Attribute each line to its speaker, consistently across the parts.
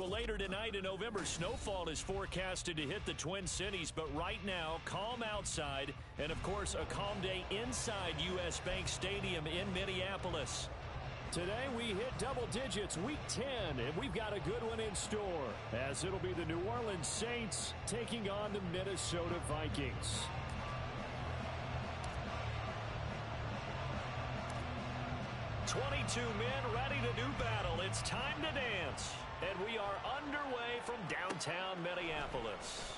Speaker 1: Well, later tonight in November, snowfall is forecasted to hit the Twin Cities, but right now, calm outside, and of course, a calm day inside U.S. Bank Stadium in Minneapolis.
Speaker 2: Today we hit double digits, week 10, and we've got a good one in store, as it'll be the New Orleans Saints taking on the Minnesota Vikings.
Speaker 1: "22 men ready to do battle. It's time to dance." And we are underway from downtown Minneapolis.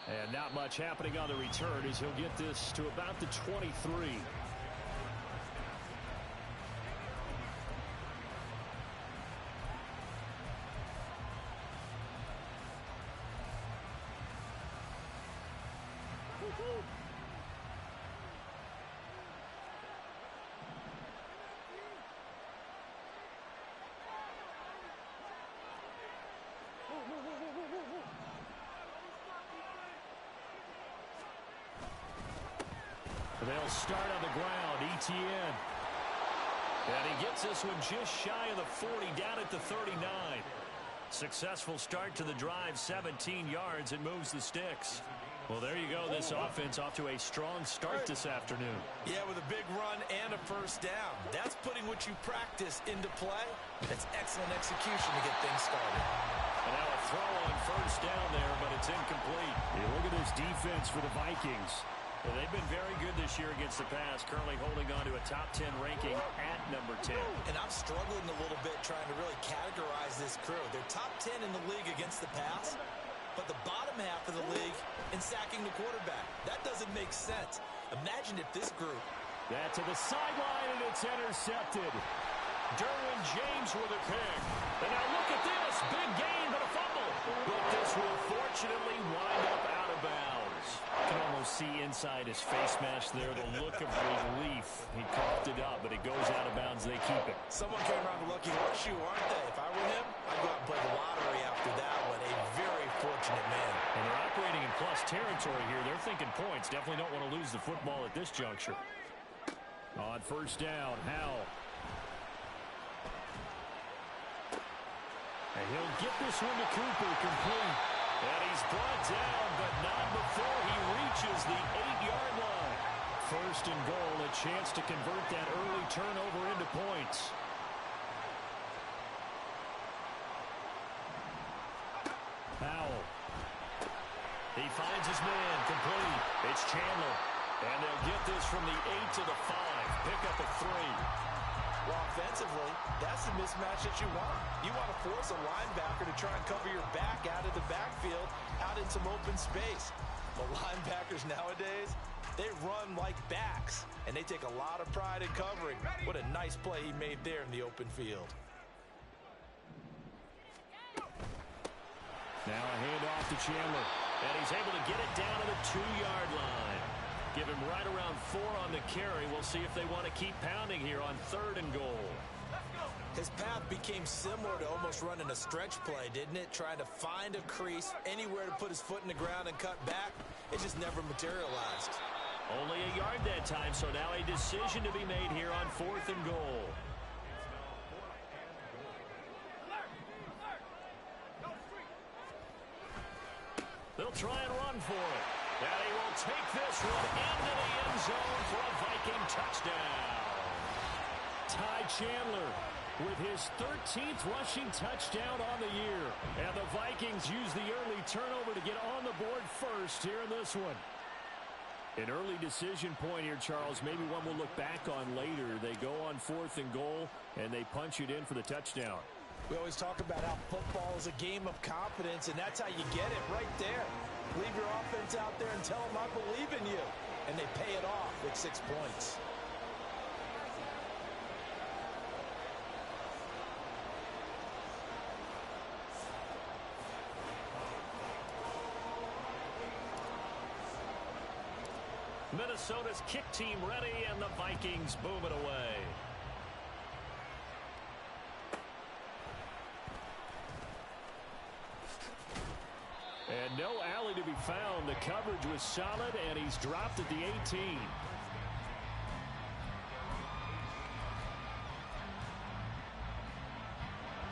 Speaker 2: And not much happening on the return as he'll get this to about the 23. They'll start on the ground. Etienne.
Speaker 1: And he gets this one just shy of the 40, down at the 39. Successful start to the drive, 17 yards, and moves the sticks. Well, there you go. This offense off to a strong start this afternoon.
Speaker 3: Yeah, with a big run and a first down. That's putting what you practice into play. That's excellent execution to get things started.
Speaker 1: And now a throw on first down there, but it's incomplete.
Speaker 2: Yeah, look at this defense for the Vikings.
Speaker 1: Well, they've been very good this year against the pass, currently holding on to a top 10 ranking at number 10.
Speaker 3: And I'm struggling a little bit trying to really categorize this crew. They're top 10 in the league against the pass, but the bottom half of the league in sacking the quarterback. That doesn't make sense. Imagine if this group...
Speaker 2: That to the sideline, and it's intercepted.
Speaker 1: Derwin James with a pick. And now look at this. Big gain, but a fumble. But this will fortunately wind up out of bounds.
Speaker 2: You can almost see inside his face mask there the look of relief. He coughed it up, but it goes out of bounds. They keep it.
Speaker 3: Someone came around the lucky horseshoe, aren't they? If I were him, I'd go out and play the lottery after that one. A very fortunate man.
Speaker 1: And they're operating in plus territory here. They're thinking points. Definitely don't want to lose the football at this juncture.
Speaker 2: On first down, Howell. And he'll get this one to Cooper, complete.
Speaker 1: And he's brought down, but not before he reaches the 8-yard line.
Speaker 2: First and goal, a chance to convert that early turnover into points. Howell.
Speaker 1: He finds his man, complete. It's Chandler. And they'll get this from the 8 to the 5. Pick up a 3.
Speaker 3: Well, offensively, that's the mismatch that you want. You want to force a linebacker to try and cover your back out of the backfield, out in some open space. The linebackers nowadays, they run like backs, and they take a lot of pride in covering. What a nice play he made there in the open field.
Speaker 2: Now a handoff to Chandler.
Speaker 1: And he's able to get it down to the 2-yard line. Give him right around 4 on the carry. We'll see if they want to keep pounding here on 3rd and goal.
Speaker 3: His path became similar to almost running a stretch play, didn't it? Trying to find a crease, anywhere to put his foot in the ground and cut back. It just never materialized.
Speaker 1: Only a yard that time, so now a decision to be made here on 4th and goal. They'll try and run for it. And he will take this one into the end zone for a Viking touchdown.
Speaker 2: Ty Chandler with his 13th rushing touchdown on the year. And the Vikings use the early turnover to get on the board first here in this one. An early decision point here, Charles. Maybe one we'll look back on later. They go on 4th and goal, and they punch it in for the touchdown.
Speaker 3: We always talk about how football is a game of confidence, and that's how you get it right there. Leave your offense out there and tell them, I believe in you. And they pay it off with 6 points.
Speaker 1: Minnesota's kick team ready, and the Vikings boom it away.
Speaker 2: And no alley to be found. The coverage was solid, and he's dropped at the 18.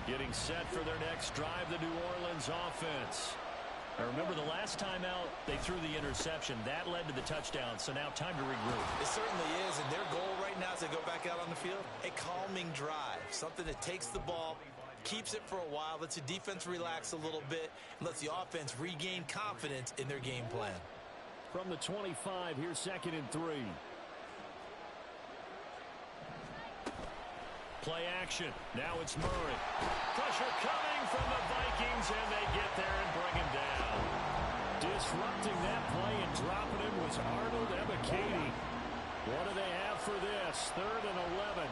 Speaker 1: Getting set for their next drive, the New Orleans offense. Now remember, the last time out, they threw the interception. That led to the touchdown, so now time to regroup.
Speaker 3: It certainly is, and their goal right now as they go back out on the field, a calming drive, something that takes the ball, keeps it for a while, lets the defense relax a little bit, and lets the offense regain confidence in their game plan.
Speaker 2: From the 25, here's 2nd and 3.
Speaker 1: Play action. Now it's Murray. Pressure coming from the Vikings, and they get there and bring him down.
Speaker 2: Disrupting that play and dropping him was Arnold Ebiketie. What do they have for this? 3rd and 11.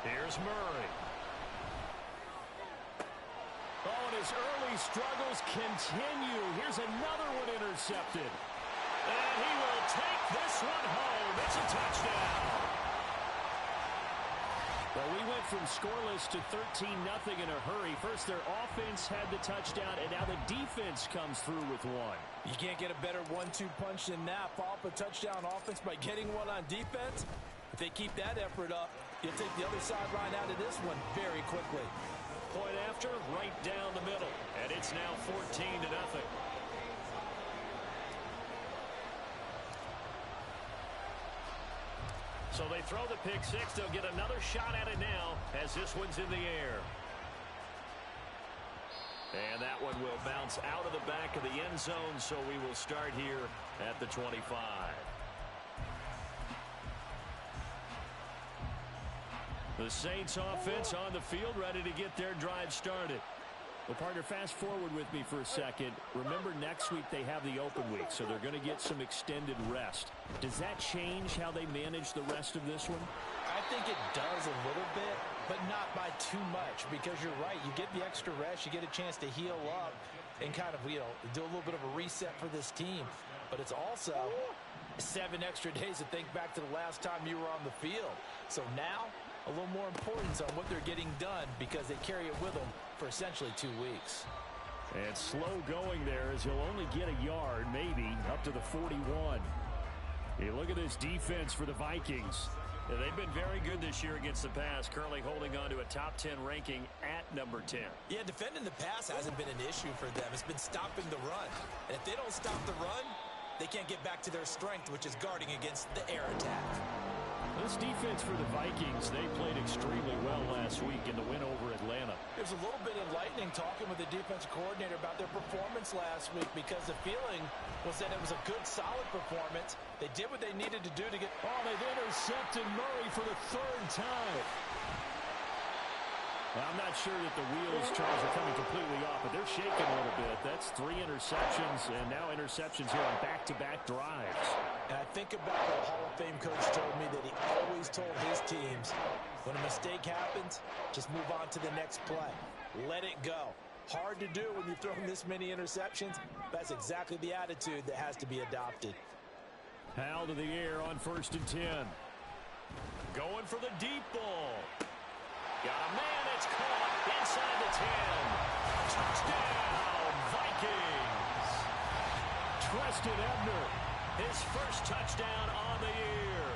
Speaker 1: Here's Murray.
Speaker 2: Oh, and his early struggles continue. Here's another one intercepted.
Speaker 1: And he will take this one home. It's a touchdown.
Speaker 2: Well, we went from scoreless to 13-0 in a hurry. First, their offense had the touchdown, and now the defense comes through with one.
Speaker 3: You can't get a better 1-2 punch than that. Follow up a touchdown offense by getting one on defense. If they keep that effort up, you'll take the other sideline out of this one very quickly.
Speaker 1: Point after, right down the middle. And it's now 14-0. So they throw the pick six. They'll get another shot at it now as this one's in the air. And that one will bounce out of the back of the end zone, so we will start here at the 25. The Saints offense on the field, ready to get their drive started.
Speaker 2: Well, partner, fast forward with me for a second. Remember, next week they have the open week, so they're going to get some extended rest. Does that change how they manage the rest of this one?
Speaker 3: I think it does a little bit, but not by too much, because you're right. You get the extra rest, you get a chance to heal up and kind of, do a little bit of a reset for this team. But it's also 7 extra days to think back to the last time you were on the field. So now, a little more importance on what they're getting done because they carry it with them for essentially 2 weeks.
Speaker 2: And slow going there as he'll only get a yard, maybe, up to the 41. Hey, look at this defense for the Vikings.
Speaker 1: Yeah, they've been very good this year against the pass, currently holding on to a top 10 ranking at number 10.
Speaker 3: Yeah, defending the pass hasn't been an issue for them. It's been stopping the run. And if they don't stop the run, they can't get back to their strength, which is guarding against the air attack.
Speaker 2: This defense for the Vikings, they played extremely well last week in the win over Atlanta.
Speaker 3: There's a little bit enlightening talking with the defensive coordinator about their performance last week because the feeling was that it was a good, solid performance. They did what they needed to do to get...
Speaker 2: Oh, they've intercepted Murray for the 3rd time. Well, I'm not sure that the wheels, Charles, are coming completely off, but they're shaking a little bit. That's 3 interceptions, and now interceptions here on back-to-back drives.
Speaker 3: And I think about what Hall of Fame coach told me that he always told his teams, when a mistake happens, just move on to the next play. Let it go. Hard to do when you've thrown this many interceptions. That's exactly the attitude that has to be adopted.
Speaker 2: Hal to the air on 1st and 10.
Speaker 1: Going for the deep ball. Got a man, it's caught inside the 10. Touchdown, Vikings.
Speaker 2: Treston Ebner,
Speaker 1: his first touchdown on the year.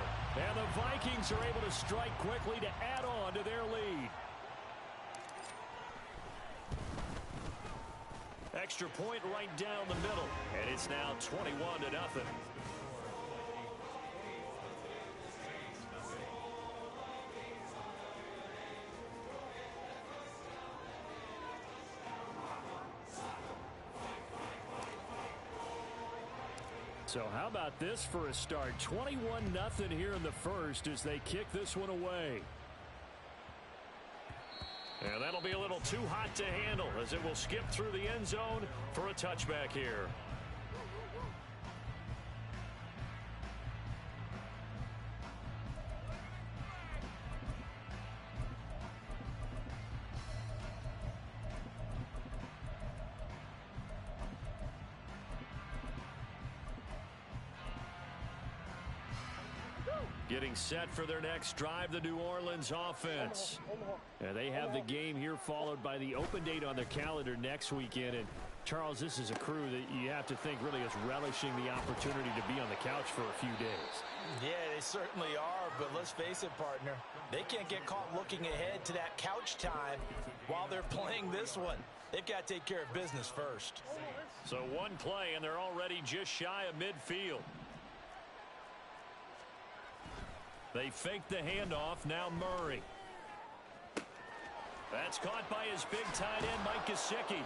Speaker 2: And the Vikings are able to strike quickly to add on to their lead.
Speaker 1: Extra point right down the middle. And it's now 21-0.
Speaker 2: So how about this for a start? 21-0 here in the first as they kick this one away.
Speaker 1: And that'll be a little too hot to handle as it will skip through the end zone for a touchback here. Getting set for their next drive, the New Orleans offense.
Speaker 2: And they have the game here followed by the open date on their calendar next weekend. And Charles, this is a crew that you have to think really is relishing the opportunity to be on the couch for a few days.
Speaker 3: Yeah, they certainly are, but let's face it, partner. They can't get caught looking ahead to that couch time while they're playing this one. They've got to take care of business first.
Speaker 1: So one play, and they're already just shy of midfield. They fake the handoff. Now Murray. That's caught by his big tight end, Mike Gesicki.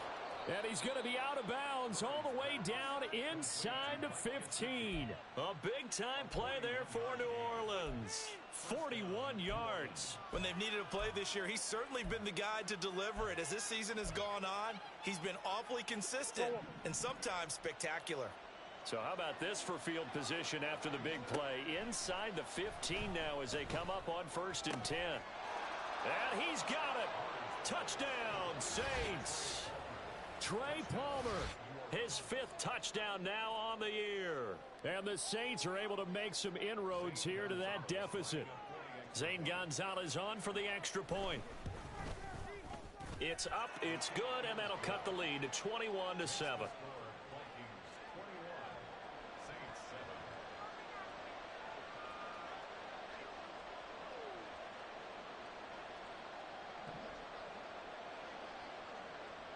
Speaker 2: And he's going to be out of bounds all the way down inside the 15.
Speaker 1: A big-time play there for New Orleans. 41 yards.
Speaker 3: When they've needed a play this year, he's certainly been the guy to deliver it. As this season has gone on, he's been awfully consistent and sometimes spectacular.
Speaker 1: So how about this for field position after the big play? Inside the 15 now as they come up on 1st and 10. And he's got it. Touchdown, Saints.
Speaker 2: Trey Palmer,
Speaker 1: his 5th touchdown now on the year.
Speaker 2: And the Saints are able to make some inroads here to that deficit.
Speaker 1: Zane Gonzalez on for the extra point. It's up, it's good, and that'll cut the lead to 21-7.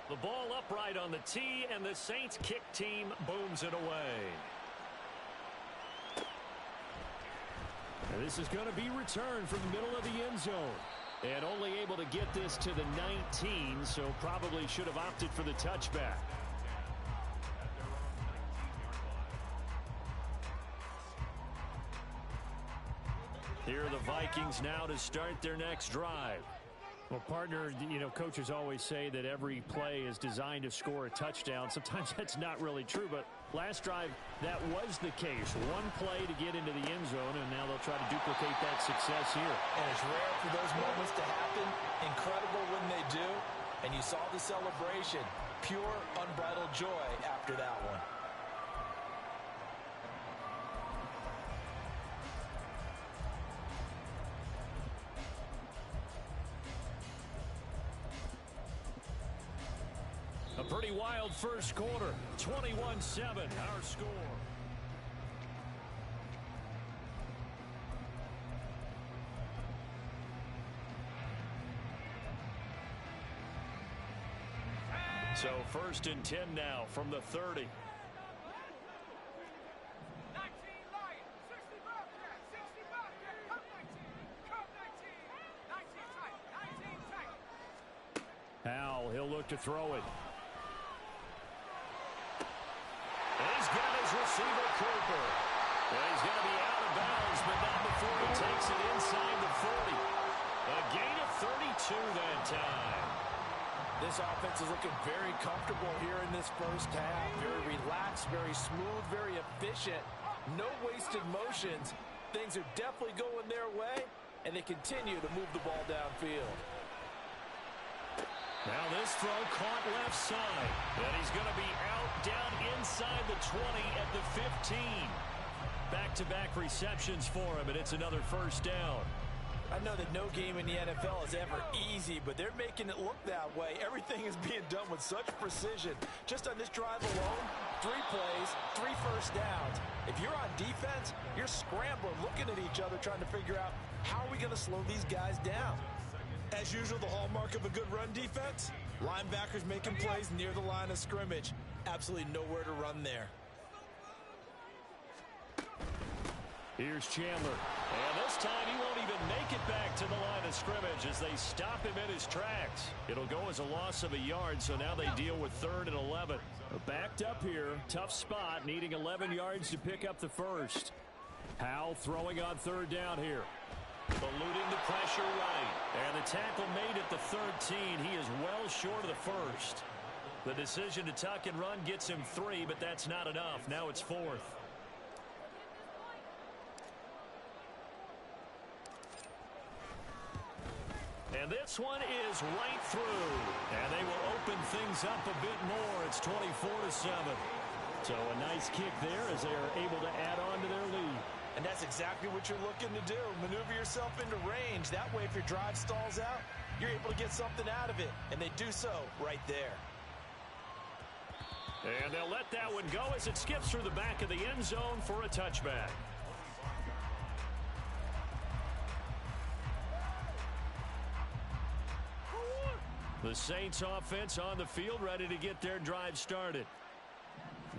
Speaker 1: The ball upright on the tee, and the Saints kick team booms it away.
Speaker 2: And this is going to be returned from the middle of the end zone. And only able to get this to the 19, so probably should have opted for the touchback.
Speaker 1: Here are the Vikings now to start their next drive.
Speaker 2: Well, partner, you know, coaches always say that every play is designed to score a touchdown. Sometimes that's not really true, but last drive, that was the case. One play to get into the end zone, and now they'll try to duplicate that success here.
Speaker 3: And it's rare for those moments to happen. Incredible when they do. And you saw the celebration. Pure, unbridled joy after that one.
Speaker 1: A pretty wild first quarter. 21-7, our score. So 1st and 10 now from the 30.
Speaker 2: Howell, he'll look to throw it.
Speaker 1: He's got his receiver, Cooper. And he's going to be out of bounds, but not before he takes it inside the 40. A gain of 32 that time.
Speaker 3: This offense is looking very comfortable here in this first half. Very relaxed, very smooth, very efficient. No wasted motions. Things are definitely going their way, and they continue to move the ball downfield.
Speaker 1: Now this throw caught left side. And he's going to be out down inside the 20 at the 15. Back-to-back receptions for him, and it's another first down.
Speaker 3: I know that no game in the NFL is ever easy, but they're making it look that way. Everything is being done with such precision. Just on this drive alone, 3 plays, 3 first downs. If you're on defense, you're scrambling, looking at each other, trying to figure out how are we going to slow these guys down. As usual, the hallmark of a good run defense, linebackers making plays near the line of scrimmage. Absolutely nowhere to run there.
Speaker 2: Here's Chandler.
Speaker 1: And this time he won't even make it back to the line of scrimmage as they stop him in his tracks. It'll go as a loss of a yard, so now they deal with 3rd and 11.
Speaker 2: Backed up here. Tough spot, needing 11 yards to pick up the first. Howell throwing on 3rd down here.
Speaker 1: Eluding the pressure right. And the tackle made at the 13. He is well short of the first. The decision to tuck and run gets him 3, but that's not enough. Now it's 4th. And this one is right through. And they will open things up a bit more. It's 24-7.
Speaker 2: So a nice kick there as they are able to add on to their lead.
Speaker 3: And that's exactly what you're looking to do. Maneuver yourself into range. That way, if your drive stalls out, you're able to get something out of it. And they do so right there.
Speaker 1: And they'll let that one go as it skips through the back of the end zone for a touchback. The Saints offense on the field, ready to get their drive started.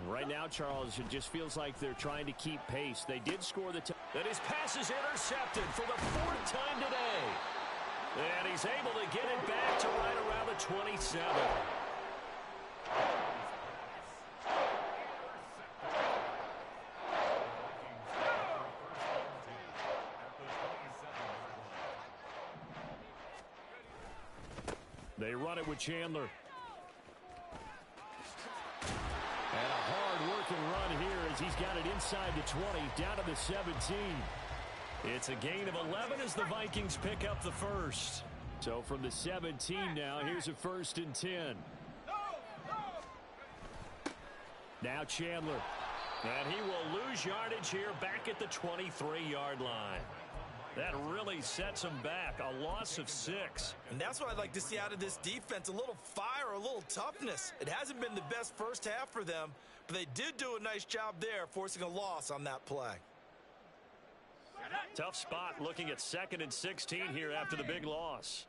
Speaker 2: Right now, Charles, it just feels like they're trying to keep pace. They did score the
Speaker 1: That his pass is intercepted for the 4th time today. And he's able to get it back to right around the 27.
Speaker 2: They run it with Chandler. And a hard-working run here as he's got it inside the 20, down to the 17.
Speaker 1: It's a gain of 11 as the Vikings pick up the first.
Speaker 2: So from the 17 now, here's a 1st and 10. Now Chandler.
Speaker 1: And he will lose yardage here back at the 23-yard line. That really sets him back. A loss of 6.
Speaker 3: And that's what I'd like to see out of this defense. A little fire, a little toughness. It hasn't been the best first half for them, but they did do a nice job there forcing a loss on that play.
Speaker 1: Tough spot looking at 2nd and 16 here after the big loss.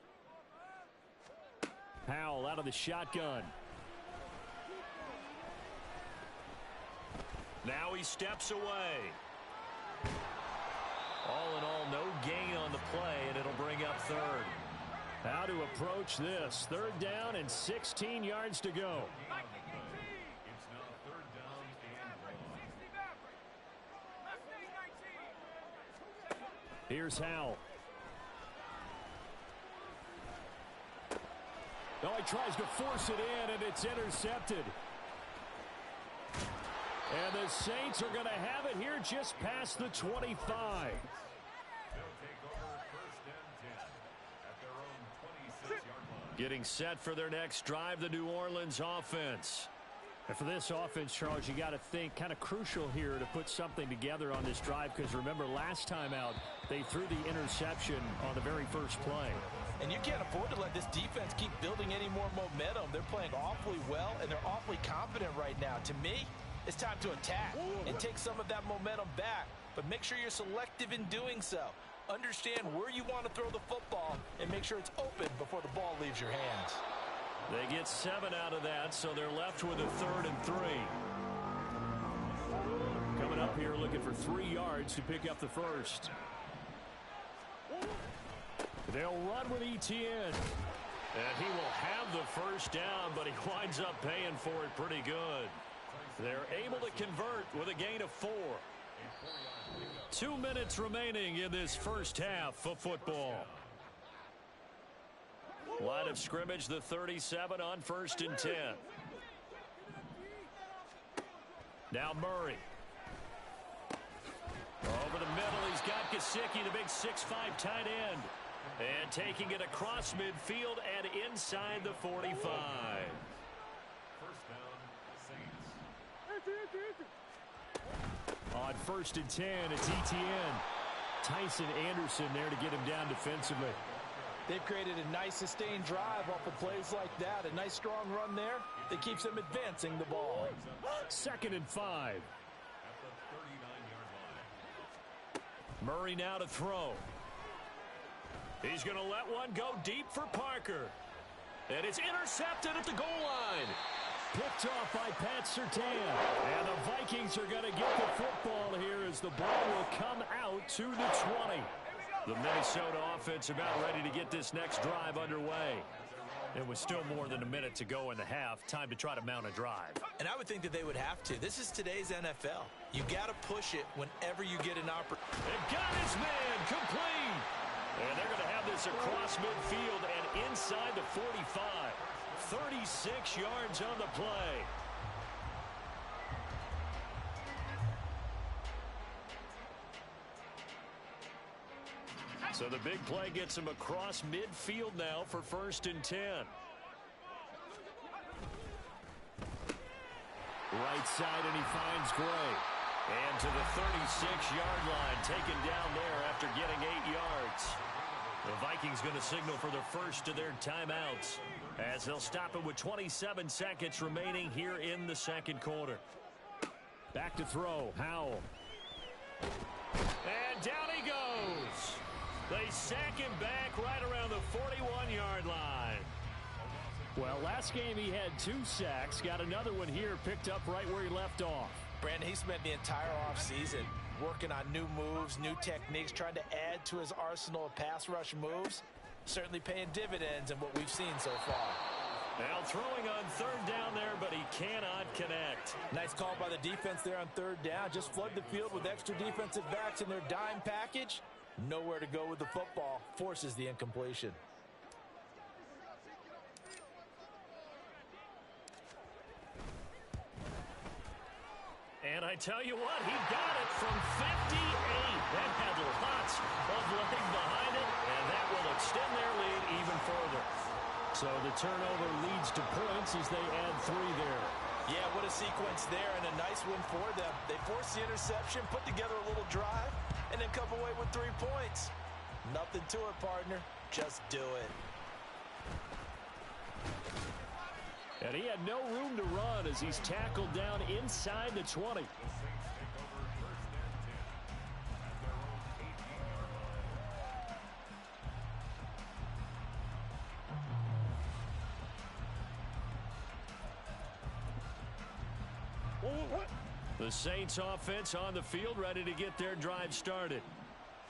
Speaker 2: Powell out of the shotgun.
Speaker 1: Now he steps away. All in all, no gain on the play, and it'll bring up 3rd.
Speaker 2: How to approach this. 3rd down and 16 yards to go. Here's Howell. Oh, he tries to force it in, and it's intercepted. And the Saints are going to have it here just past the 25.
Speaker 1: Getting set for their next drive, the New Orleans offense.
Speaker 2: And for this offense, Charles, you got to think kind of crucial here to put something together on this drive, because remember last time out they threw the interception on the very first play.
Speaker 3: And you can't afford to let this defense keep building any more momentum. They're playing awfully well, and they're awfully confident right now. To me, it's time to attack and take some of that momentum back, but make sure you're selective in doing so. Understand where you want to throw the football and make sure it's open before the ball leaves your hands.
Speaker 1: They get 7 out of that, so they're left with a 3rd and 3.
Speaker 2: Coming up here looking for 3 yards to pick up the first. They'll run with Etienne.
Speaker 1: And he will have the first down, but he winds up paying for it pretty good. They're able to convert with a gain of 4. 2 minutes remaining in this first half of football. Line of scrimmage, the 37 on 1st and 10. Now Murray. Over the middle, he's got Gesicki, the big 6'5" tight end. And taking it across midfield and inside the 45.
Speaker 2: On 1st and 10, it's Etienne. Tyson Anderson there to get him down defensively.
Speaker 3: They've created a nice sustained drive off of plays like that. A nice strong run there that keeps them advancing the ball.
Speaker 2: 2nd and 5.
Speaker 1: Murray now to throw. He's going to let one go deep for Parker. And it's intercepted at the goal line.
Speaker 2: Picked off by Pat Surtain. And the Vikings are going to get the football here as the ball will come out to the 20.
Speaker 1: The Minnesota offense about ready to get this next drive underway. It was still more than a minute to go in the half. Time to try to mount a drive.
Speaker 3: And I would think that they would have to. This is today's NFL. You got to push it whenever you get an opportunity.
Speaker 1: And got his man complete. And they're going to have this across midfield and inside the 45. 36 yards on the play. So the big play gets him across midfield now for 1st and 10.
Speaker 2: Right side, and he finds Gray.
Speaker 1: And to the 36-yard line, taken down there after getting 8 yards. The Vikings going to signal for the first of their timeouts. As they'll stop it with 27 seconds remaining here in the second quarter.
Speaker 2: Back to throw. Howell.
Speaker 1: And down he goes. They sack him back right around the 41-yard line.
Speaker 2: Well, last game he had 2 sacks. Got another one here, picked up right where he left off.
Speaker 3: Brandon, he spent the entire offseason working on new moves, new techniques, trying to add to his arsenal of pass rush moves. Certainly paying dividends in what we've seen so far.
Speaker 1: Now throwing on third down there, but he cannot connect.
Speaker 3: Nice call by the defense there on third down. Just flood the field with extra defensive backs in their dime package. Nowhere to go with the football. Forces the incompletion.
Speaker 1: And I tell you what, he got it from 58. That had lots of leg behind it, and that will extend their lead even further.
Speaker 2: So the turnover leads to points as they add 3 there.
Speaker 3: Yeah, what a sequence there, and a nice win for them. They forced the interception, put together a little drive, and then come away with 3 points. Nothing to it, partner. Just do it.
Speaker 2: And he had no room to run as he's tackled down inside the 20.
Speaker 1: The Saints offense on the field, ready to get their drive started.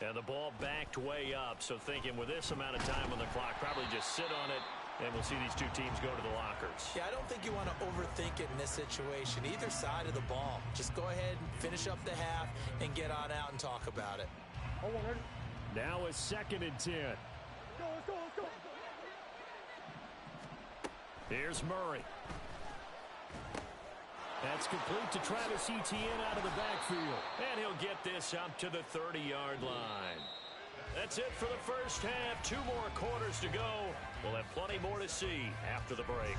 Speaker 1: And the ball backed way up, so thinking with this amount of time on the clock, probably just sit on it, and we'll see these two teams go to the lockers.
Speaker 3: Yeah, I don't think you want to overthink it in this situation. Either side of the ball. Just go ahead and finish up the half and get on out and talk about it.
Speaker 2: Now a 2nd and 10.
Speaker 4: Let's go.
Speaker 1: Here's Murray.
Speaker 2: That's complete to Travis Etienne out of the backfield.
Speaker 1: And he'll get this up to the 30-yard line. That's it for the first half. 2 more quarters to go. We'll have plenty more to see after the break.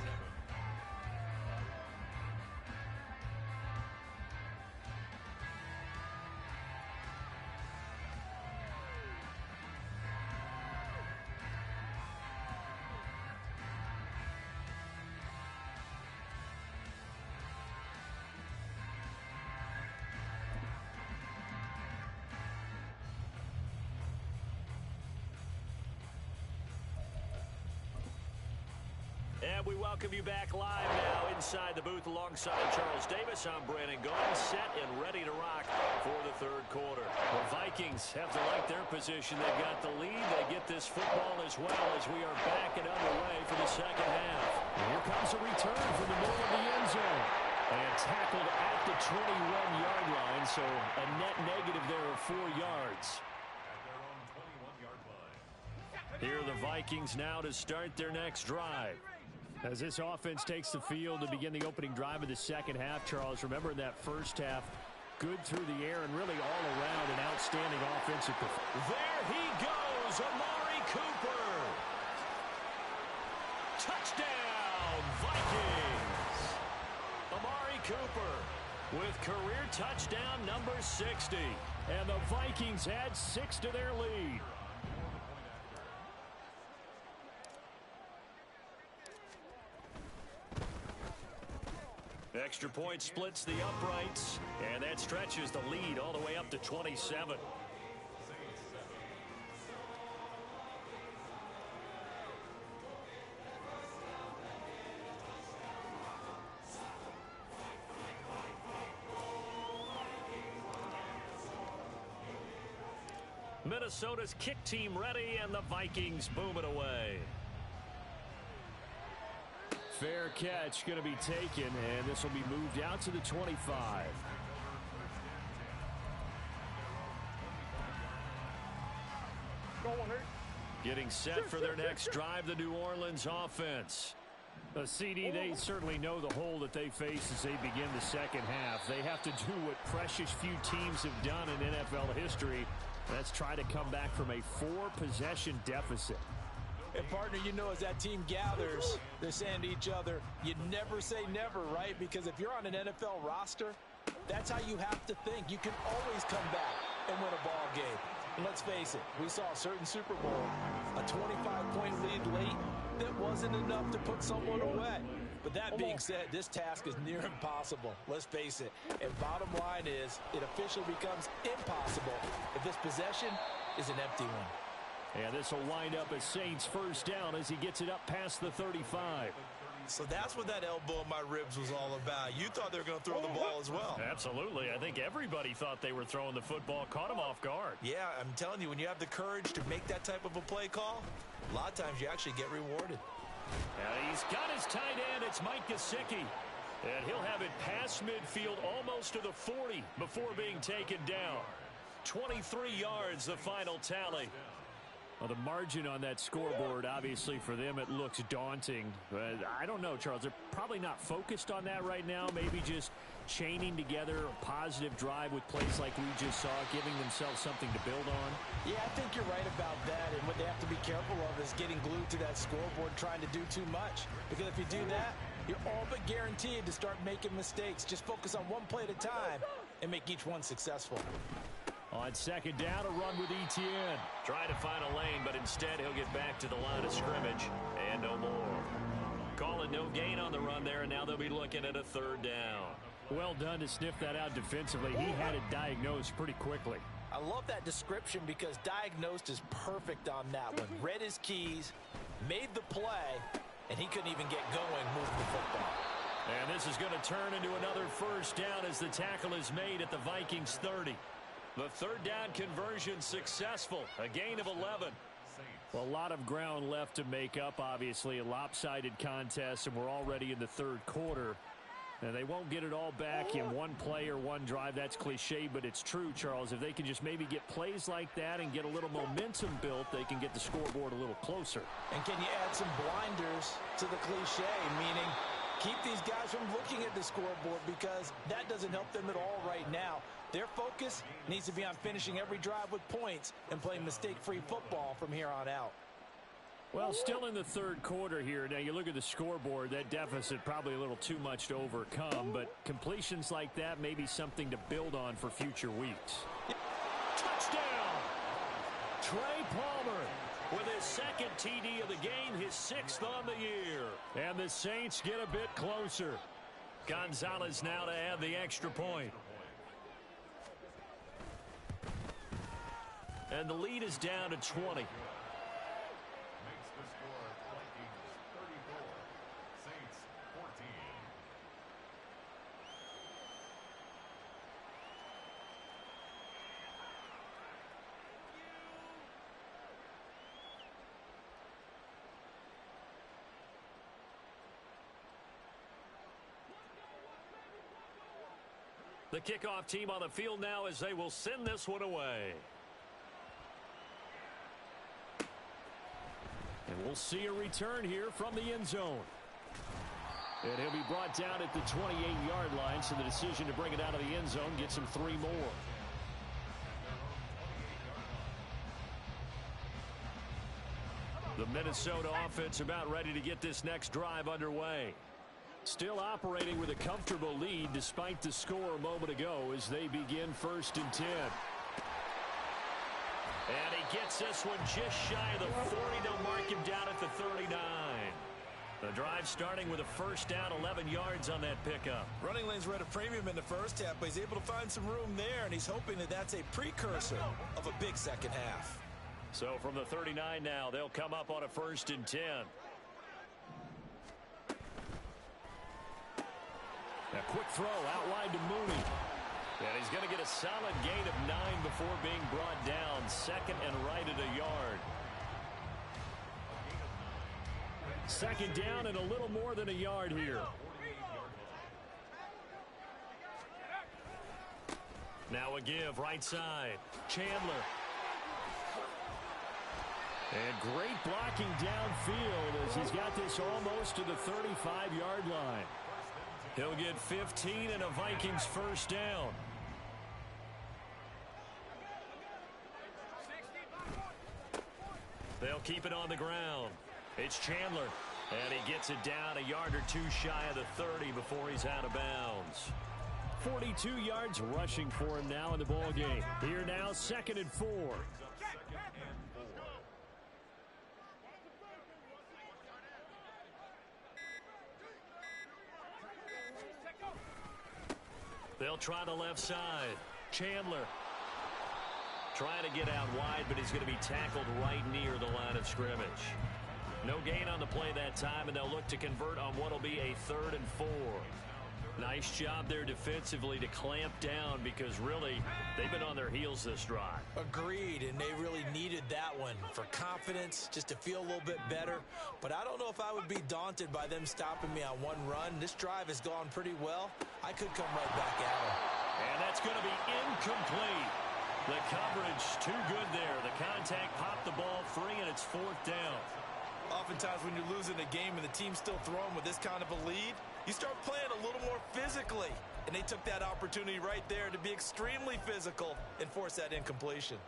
Speaker 1: And we welcome you back live now inside the booth alongside Charles Davis. I'm Brandon Gaudin, set and ready to rock for the third quarter. The Vikings have to like their position. They've got the lead. They get this football as well as we are back and underway for the second half.
Speaker 2: And here comes a return from the middle of the end zone. And tackled at the 21-yard line, so a net negative there of 4 yards.
Speaker 1: Here are the Vikings now to start their next drive.
Speaker 2: As this offense takes the field to begin the opening drive of the second half, Charles, remember in that first half, good through the air and really all around an outstanding offensive performance.
Speaker 1: There he goes, Amari Cooper. Touchdown, Vikings. Amari Cooper with career touchdown number 60.
Speaker 2: And the Vikings add 6 to their lead.
Speaker 1: Extra point splits the uprights, and that stretches the lead all the way up to 27. Minnesota's kick team ready, and the Vikings boom it away.
Speaker 2: Fair catch going to be taken, and this will be moved out to the 25.
Speaker 1: Getting set for their next drive, the New Orleans offense.
Speaker 2: CD, they certainly know the hole that they face as they begin the second half. They have to do what precious few teams have done in NFL history. That's try to come back from a 4-possession deficit.
Speaker 3: And, partner, you know, as that team gathers, they're saying to each other, you never say never, right? Because if you're on an NFL roster, that's how you have to think. You can always come back and win a ball game. And let's face it, we saw a certain Super Bowl, a 25-point lead late, that wasn't enough to put someone away. But that being said, this task is near impossible. Let's face it. And bottom line is, it officially becomes impossible if this possession is an empty one.
Speaker 2: And this will wind up as Saints first down as he gets it up past the 35.
Speaker 3: So that's what that elbow in my ribs was all about. You thought they were going to throw the ball as well.
Speaker 1: Absolutely. I think everybody thought they were throwing the football, caught him off guard.
Speaker 3: Yeah, I'm telling you, when you have the courage to make that type of a play call, a lot of times you actually get rewarded.
Speaker 1: And he's got his tight end. It's Mike Gesicki. And he'll have it past midfield almost to the 40 before being taken down. 23 yards, the final tally.
Speaker 2: Well, the margin on that scoreboard, obviously, for them, it looks daunting. But I don't know, Charles. They're probably not focused on that right now. Maybe just chaining together a positive drive with plays like we just saw, giving themselves something to build on.
Speaker 3: Yeah, I think you're right about that. And what they have to be careful of is getting glued to that scoreboard, trying to do too much. Because if you do that, you're all but guaranteed to start making mistakes. Just focus on one play at a time and make each one successful.
Speaker 2: On second down, a run with Etienne.
Speaker 1: Trying to find a lane, but instead he'll get back to the line of scrimmage. And no more. Calling no gain on the run there, and now they'll be looking at a third down.
Speaker 2: Well done to sniff that out defensively. He had it diagnosed pretty quickly.
Speaker 3: I love that description because diagnosed is perfect on that one. Read his keys, made the play, and he couldn't even get going moving the football.
Speaker 1: And this is going to turn into another first down as the tackle is made at the Vikings 30. The third down conversion successful. A gain of 11.
Speaker 2: Well, a lot of ground left to make up, obviously. A lopsided contest, and we're already in the third quarter. And they won't get it all back in one play or one drive. That's cliche, but it's true, Charles. If they can just maybe get plays like that and get a little momentum built, they can get the scoreboard a little closer.
Speaker 3: And can you add some blinders to the cliche, meaning keep these guys from looking at the scoreboard because that doesn't help them at all right now. Their focus needs to be on finishing every drive with points and playing mistake-free football from here on out.
Speaker 2: Well, still in the third quarter here. Now, you look at the scoreboard, that deficit probably a little too much to overcome, but completions like that may be something to build on for future weeks.
Speaker 1: Touchdown! Trey Palmer with his second TD of the game, his 6th on the year.
Speaker 2: And the Saints get a bit closer.
Speaker 1: Gonzalez now to add the extra point. And the lead is down to 20. The kickoff team on the field now as they will send this one away.
Speaker 2: And we'll see a return here from the end zone. And he'll be brought down at the 28-yard line, so the decision to bring it out of the end zone gets him 3 more.
Speaker 1: The Minnesota offense about ready to get this next drive underway.
Speaker 2: Still operating with a comfortable lead despite the score a moment ago as they begin 1st and 10.
Speaker 1: And he gets this one just shy of the 40. They'll mark him down at the 39. The drive starting with a first down, 11 yards on that pickup.
Speaker 3: Running lanes were at a premium in the first half, but he's able to find some room there, and he's hoping that that's a precursor of a big second half.
Speaker 1: So from the 39 now, they'll come up on a 1st and 10.
Speaker 2: A quick throw out wide to Mooney.
Speaker 1: And he's going to get a solid gain of 9 before being brought down. 2nd and right at a yard.
Speaker 2: 2nd down and a little more than a yard here.
Speaker 1: Now a give right side. Chandler.
Speaker 2: And great blocking downfield as he's got this almost to the 35-yard line.
Speaker 1: He'll get 15 and a Vikings first down. They'll keep it on the ground. It's Chandler. And he gets it down a yard or 2 shy of the 30 before he's out of bounds.
Speaker 2: 42 yards rushing for him now in the ball game. Here now, 2nd and 4.
Speaker 1: They'll try the left side. Chandler trying to get out wide, but he's going to be tackled right near the line of scrimmage. No gain on the play that time, and they'll look to convert on what will be a 3rd and 4. Nice job there defensively to clamp down because really they've been on their heels this drive.
Speaker 3: Agreed, and they really needed that one for confidence, just to feel a little bit better. But I don't know if I would be daunted by them stopping me on one run. This drive has gone pretty well. I could come right back at them.
Speaker 1: And that's going to be incomplete. The coverage too good there. The contact popped the ball free, and it's 4th down.
Speaker 3: Oftentimes when you're losing a game and the team's still throwing with this kind of a lead, you start playing a little more physically. And they took that opportunity right there to be extremely physical and force that incompletion.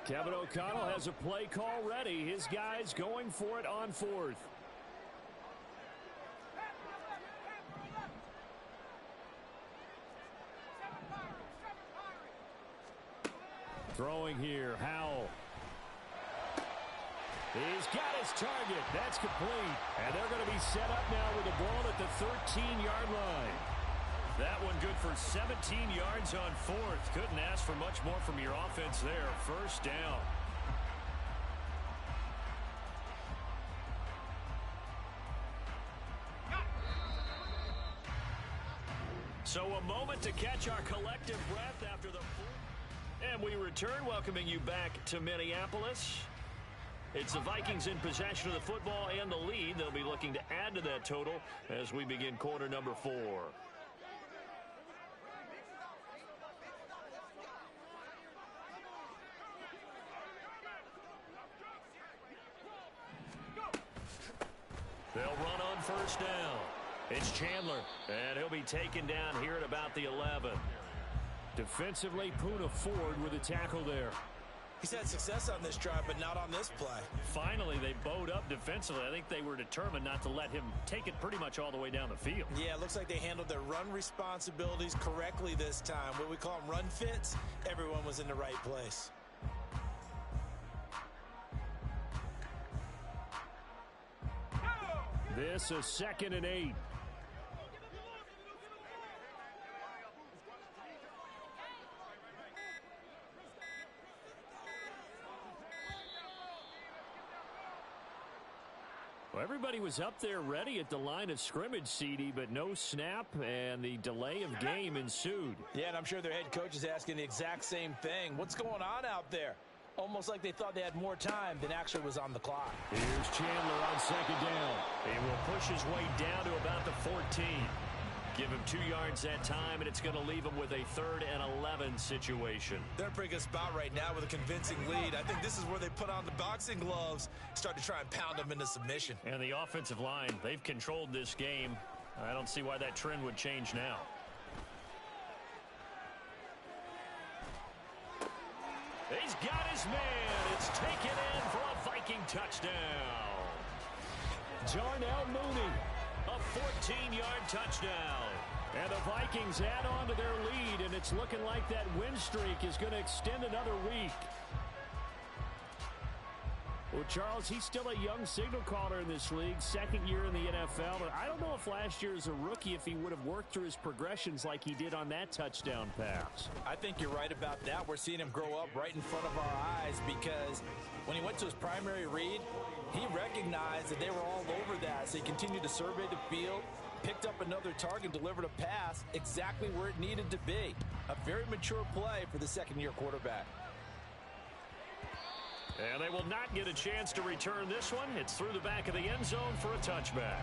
Speaker 2: Kevin O'Connell has a play call ready. His guys going for it on 4th. Throwing here, Howell. He's got his target. That's complete. And they're going to be set up now with the ball at the 13-yard line.
Speaker 1: That one good for 17 yards on 4th. Couldn't ask for much more from your offense there. 1st down. So a moment to catch our collective breath after the... And we return, welcoming you back to Minneapolis. It's the Vikings in possession of the football and the lead. They'll be looking to add to that total as we begin quarter number 4. They'll run on 1st down. It's Chandler, and he'll be taken down here at about the 11.
Speaker 2: Defensively, Poona Ford with a tackle there.
Speaker 3: He's had success on this drive, but not on this play.
Speaker 1: Finally, they bowed up defensively. I think they were determined not to let him take it pretty much all the way down the field.
Speaker 3: Yeah, it looks like they handled their run responsibilities correctly this time. What we call them run fits, everyone was in the right place.
Speaker 2: This is 2nd and 8. Well, everybody was up there ready at the line of scrimmage, CD, but no snap, and the delay of game ensued.
Speaker 3: Yeah, and I'm sure their head coach is asking the exact same thing. What's going on out there? Almost like they thought they had more time than actually was on the clock.
Speaker 2: Here's Chandler on 2nd down.
Speaker 1: He will push his way down to about the 14. Give him 2 yards that time, and it's going to leave him with a 3rd and 11 situation.
Speaker 3: They're in a pretty good spot right now with a convincing lead. I think this is where they put on the boxing gloves, start to try and pound them into submission.
Speaker 1: And the offensive line, they've controlled this game. I don't see why that trend would change now. He's got his man. It's taken in for a Viking touchdown.
Speaker 2: Darnell Mooney.
Speaker 1: A 14-yard touchdown.
Speaker 2: And the Vikings add on to their lead, and it's looking like that win streak is going to extend another week. Well, Charles, he's still a young signal caller in this league, 2nd year in the NFL. But I don't know if last year as a rookie, if he would have worked through his progressions like he did on that touchdown pass.
Speaker 3: I think you're right about that. We're seeing him grow up right in front of our eyes because when he went to his primary read, he recognized that they were all over that. So he continued to survey the field, picked up another target, delivered a pass exactly where it needed to be. A very mature play for the 2nd-year quarterback.
Speaker 1: And they will not get a chance to return this one. It's through the back of the end zone for a touchback.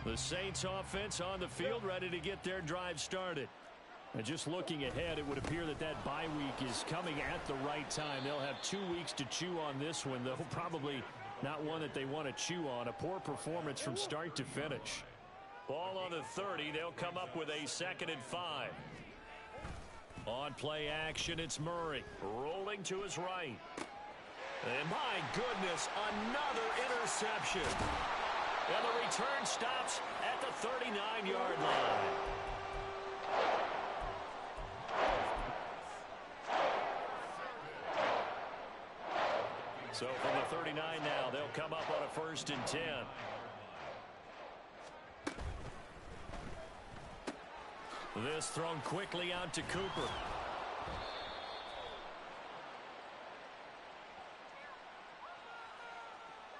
Speaker 1: The Saints offense on the field, ready to get their drive started. And just looking ahead, it would appear that that bye week is coming at the right time. They'll have 2 weeks to chew on this one, though probably not one that they want to chew on. A poor performance from start to finish. Ball on the 30. They'll come up with a 2nd and 5. On play action, it's Murray rolling to his right. And my goodness, another interception. And the return stops at at the 39-yard line. So from the 39 now, they'll come up on a 1st and 10. This thrown quickly out to Cooper.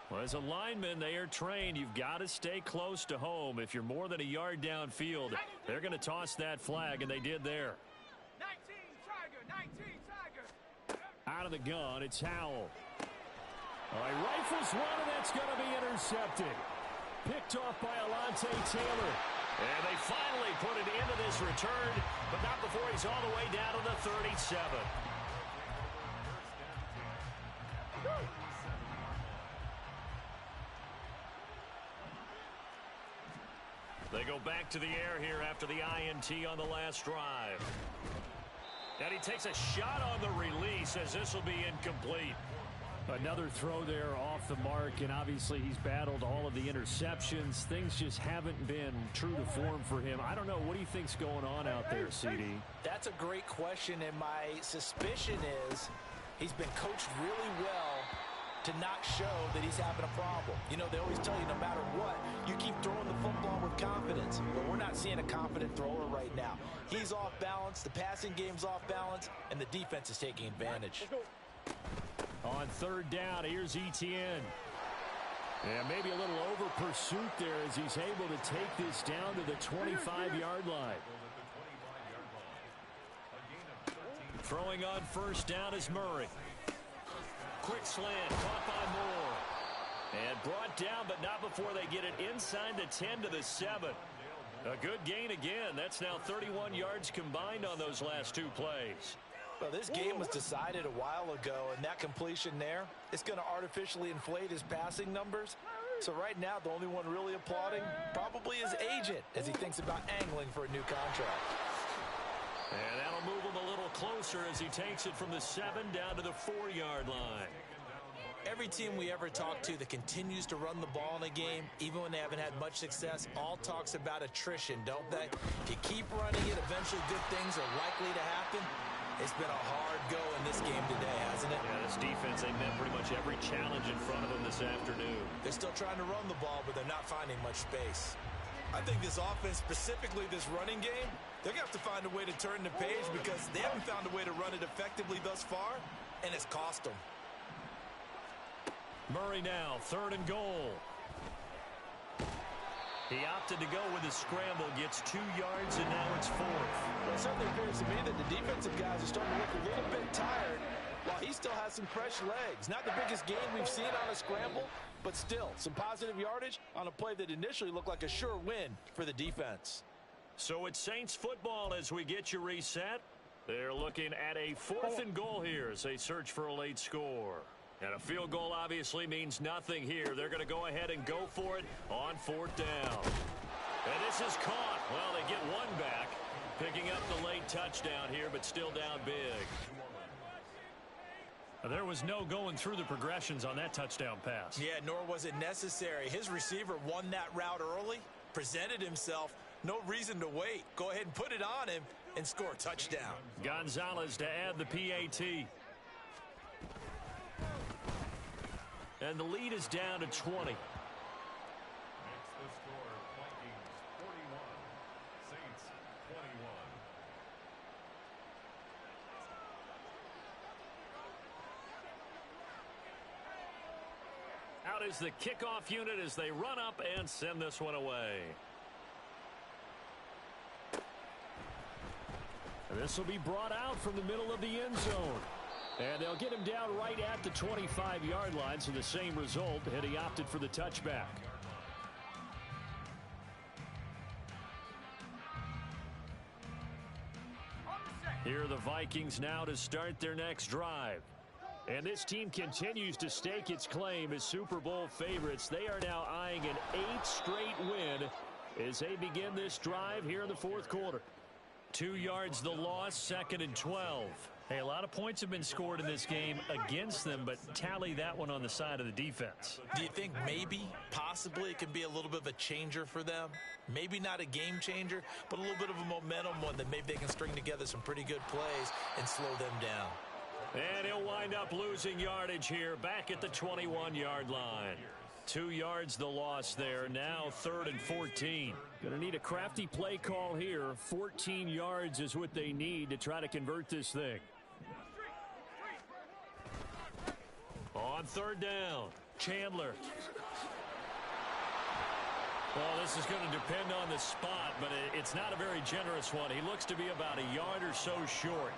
Speaker 1: Well, as a lineman, they are trained. You've got to stay close to home. If you're more than a yard downfield, they're going to toss that flag, and they did there.
Speaker 4: 19 Tiger.
Speaker 2: Out of the gun, it's Howell. All right, rifles one, and that's going to be intercepted. Picked off by Alontae Taylor.
Speaker 1: And they finally put it into this return, but not before he's all the way down to the 37. They go back to the air here after the INT on the last drive. And he takes a shot on the release as this will be incomplete.
Speaker 2: Another throw there off the mark, and obviously he's battled all of the interceptions. Things just haven't been true to form for him. I don't know. What do you think's going on out there, CD?
Speaker 3: That's a great question, and my suspicion is he's been coached really well to not show that he's having a problem. You know, they always tell you no matter what, you keep throwing the football with confidence. But we're not seeing a confident thrower right now. He's off balance, the passing game's off balance, and the defense is taking advantage.
Speaker 2: On 3rd down, here's Etienne. And maybe a little over pursuit there as he's able to take this down to the 25-yard line.
Speaker 1: Throwing on 1st down is Murray. Quick slant, caught by Moore. And brought down, but not before they get it inside the 10 to the 7. A good gain again. That's now 31 yards combined on those last 2 plays.
Speaker 3: Well, this game was decided a while ago, and that completion there is going to artificially inflate his passing numbers. So right now, the only one really applauding probably his agent as he thinks about angling for a new contract.
Speaker 1: And that'll move him a little closer as he takes it from the 7 down to the 4-yard line.
Speaker 3: Every team we ever talk to that continues to run the ball in a game, even when they haven't had much success, all talks about attrition, don't they? If you keep running it, eventually good things are likely to happen. It's been a hard go in this game today, hasn't it?
Speaker 1: Yeah, this defense, they met pretty much every challenge in front of them this afternoon.
Speaker 3: They're still trying to run the ball, but they're not finding much space. I think this offense, specifically this running game, they're going to have to find a way to turn the page because they haven't found a way to run it effectively thus far, and it's cost them.
Speaker 1: Murray now, 3rd and goal. He opted to go with his scramble, gets 2 yards, and now it's 4th.
Speaker 3: Well, it certainly appears to me that the defensive guys are starting to look a little bit tired while he still has some fresh legs. Not the biggest gain we've seen on a scramble, but still some positive yardage on a play that initially looked like a sure win for the defense.
Speaker 1: So it's Saints football as we get you reset. They're looking at a 4th and goal here as they search for a late score. And a field goal obviously means nothing here. They're going to go ahead and go for it on 4th down. And this is caught. Well, they get one back, picking up the late touchdown here, but still down big.
Speaker 2: There was no going through the progressions on that touchdown pass.
Speaker 3: Yeah, nor was it necessary. His receiver won that route early, presented himself. No reason to wait. Go ahead and put it on him and score a touchdown.
Speaker 1: Gonzalez to add the PAT. And the lead is down to 20.
Speaker 5: Makes the score Vikings 41, Saints 21.
Speaker 1: Out is the kickoff unit as they run up and send this one away.
Speaker 2: And this will be brought out from the middle of the end zone. And they'll get him down right at the 25-yard line, so the same result, and he opted for the touchback. Here are the Vikings now to start their next drive. And this team continues to stake its claim as Super Bowl favorites. They are now eyeing an 8th straight win as they begin this drive here in the 4th quarter.
Speaker 1: 2 yards the loss, 2nd and 12. Hey, a lot of points have been scored in this game against them, but tally that one on the side of the defense.
Speaker 3: Do you think maybe, possibly, it can be a little bit of a changer for them? Maybe not a game changer, but a little bit of a momentum one that maybe they can string together some pretty good plays and slow them down.
Speaker 1: And he'll wind up losing yardage here back at the 21-yard line. 2 yards the loss there. Now 3rd and 14.
Speaker 2: Going to need a crafty play call here. 14 yards is what they need to try to convert this thing.
Speaker 1: On 3rd down, Chandler. Well, this is going to depend on the spot, but it's not a very generous one. He looks to be about a yard or so short.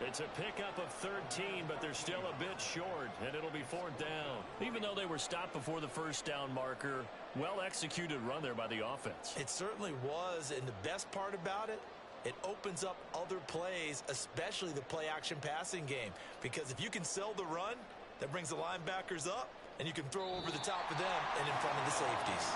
Speaker 1: It's a pickup of 13, but they're still a bit short, and it'll be 4th down. Even though they were stopped before the 1st down marker, well-executed run there by the offense.
Speaker 3: It certainly was, and the best part about it, it opens up other plays, especially the play-action passing game. Because if you can sell the run, that brings the linebackers up, and you can throw over the top of them and in front of the safeties.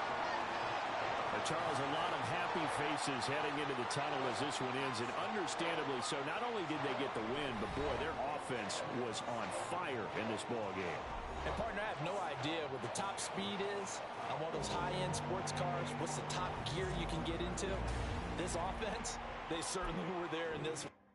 Speaker 2: Charles, a lot of happy faces heading into the tunnel as this one ends, and understandably so. Not only did they get the win, but boy, their offense was on fire in this ball game.
Speaker 3: And partner, I have no idea what the top speed is on one of those high-end sports cars. What's the top gear you can get into? This offense, they certainly were there in this one.